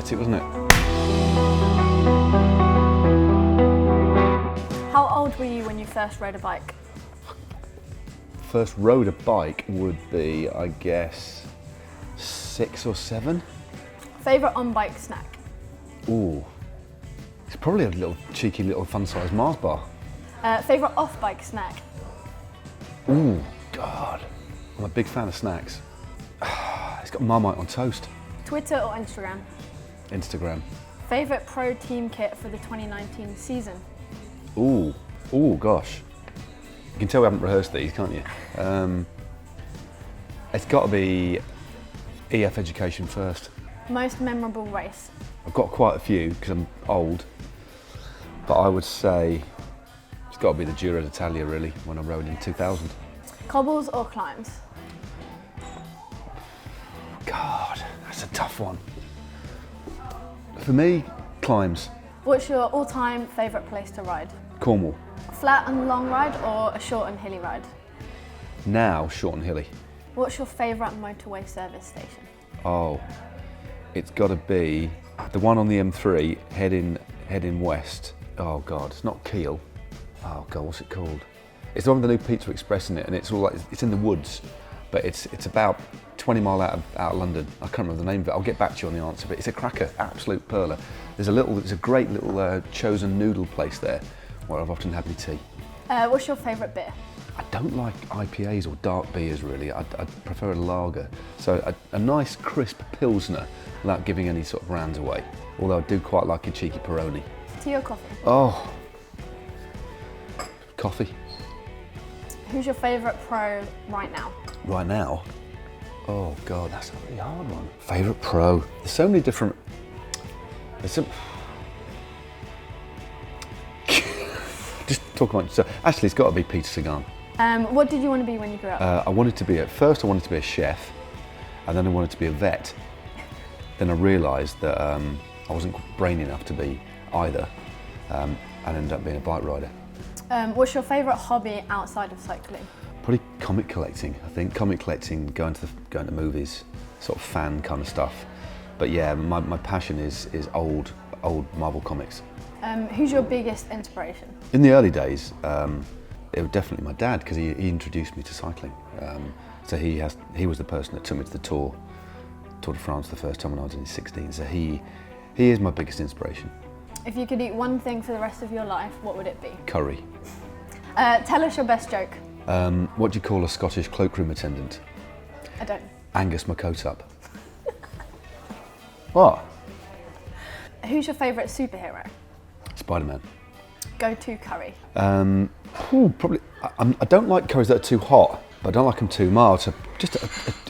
aesthetic, wasn't it? How old were you when you first rode a bike? First rode a bike would be, I guess, 6 or 7. Favourite on-bike snack? Ooh, it's probably a little cheeky little fun-sized Mars bar. Favourite off-bike snack? Ooh, God, I'm a big fan of snacks. It's got Marmite on toast. Twitter or Instagram? Instagram. Favourite pro team kit for the 2019 season? Ooh, gosh. You can tell we haven't rehearsed these, can't you? It's got to be EF Education first. Most memorable race? I've got quite a few because I'm old, but I would say it's got to be the Giro d'Italia really, when I rode in 2000. Cobbles or climbs? God, that's a tough one. For me, climbs. What's your all-time favourite place to ride? Cornwall. Flat and long ride or a short and hilly ride? Now, short and hilly. What's your favourite motorway service station? Oh, it's got to be the one on the M3 heading west. Oh God, it's not Kiel. Oh God, what's it called? It's the one with the new Pizza Express in it, and it's all like it's in the woods, but it's about 20 mile out of London. I can't remember the name of it. I'll get back to you on the answer, but it's a cracker, absolute perler. There's a great little chosen noodle place there where I've often had my tea. What's your favourite beer? I don't like IPAs or dark beers really. I prefer a lager. So a nice crisp Pilsner without giving any sort of brands away. Although I do quite like a cheeky Peroni. Tea or coffee? Oh, coffee. Who's your favourite pro right now? Right now? Oh God, that's a really hard one. Favourite pro? There's so many different... Just talk about... So actually, it's got to be Peter Sagan. What did you want to be when you grew up? I wanted to be, at first I wanted to be a chef, and then I wanted to be a vet. Then I realised that I wasn't brainy enough to be either, and ended up being a bike rider. What's your favourite hobby outside of cycling? Probably comic collecting, I think. Comic collecting, going to movies, sort of fan kind of stuff. But yeah, my passion is old Marvel comics. Who's your biggest inspiration? In the early days, it was definitely my dad, because he introduced me to cycling. So he was the person that took me to the Tour de France the first time when I was only 16. So he is my biggest inspiration. If you could eat one thing for the rest of your life, what would it be? Curry. Tell us your best joke. What do you call a Scottish cloakroom attendant? I don't. Angus my coat up. What? Who's your favourite superhero? Spider-Man. Go-to curry? Probably. I don't like curries that are too hot, but I don't like them too mild. So just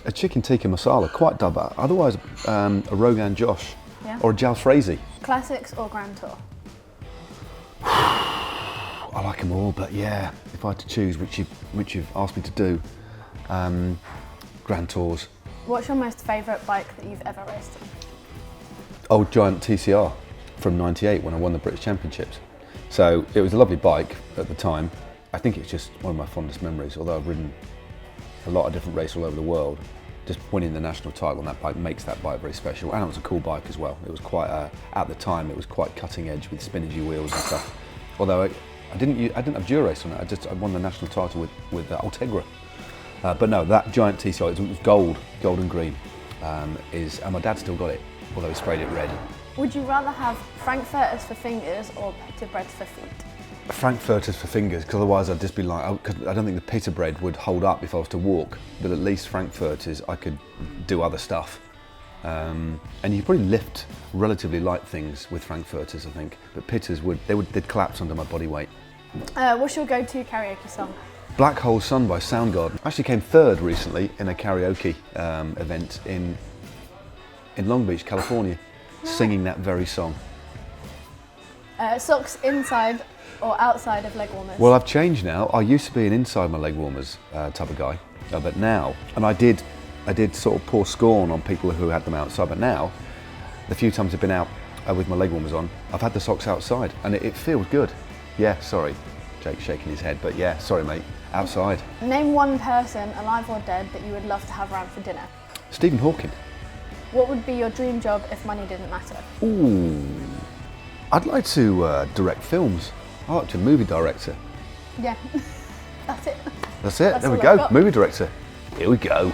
a chicken tikka masala, quite dubba. Otherwise, a Rogan Josh, yeah. Or a jalfrezi. Classics or Grand Tour? I like them all, but yeah, if I had to choose, which you've asked me to do, Grand Tours. What's your most favourite bike that you've ever raced on? Old giant TCR from '98 when I won the British Championships. So it was a lovely bike at the time. I think it's just one of my fondest memories, although I've ridden a lot of different races all over the world. Just winning the national title on that bike makes that bike very special, and it was a cool bike as well. It was quite, at the time, it was quite cutting edge with spinnegy wheels and stuff. Although I didn't have Dura-Race on it, I won the national title with Ultegra. But no, that giant TCR, it was gold and green, and my dad still got it, although he sprayed it red. Would you rather have frankfurters for fingers or pita bread for feet? Frankfurters for fingers, because otherwise I'd just be like, because I don't think the pita bread would hold up if I was to walk, but at least frankfurters I could do other stuff. And you could probably lift relatively light things with frankfurters, I think, but pitas they'd collapse under my body weight. What's your go-to karaoke song? Black Hole Sun by Soundgarden. I actually came third recently in a karaoke event in Long Beach, California, singing that very song. Socks inside or outside of leg warmers? Well, I've changed now. I used to be an inside my leg warmers type of guy, but now, and I did sort of pour scorn on people who had them outside, but now, the few times I've been out with my leg warmers on, I've had the socks outside, and it feels good. Yeah, sorry, Jake's shaking his head, but yeah, sorry mate, outside. Name one person, alive or dead, that you would love to have around for dinner. Stephen Hawking. What would be your dream job if money didn't matter? Ooh, I'd like to direct films. I'd like to be a movie director. Yeah, that's it. That's it, That's there we all I've go, got. movie director. Here we go.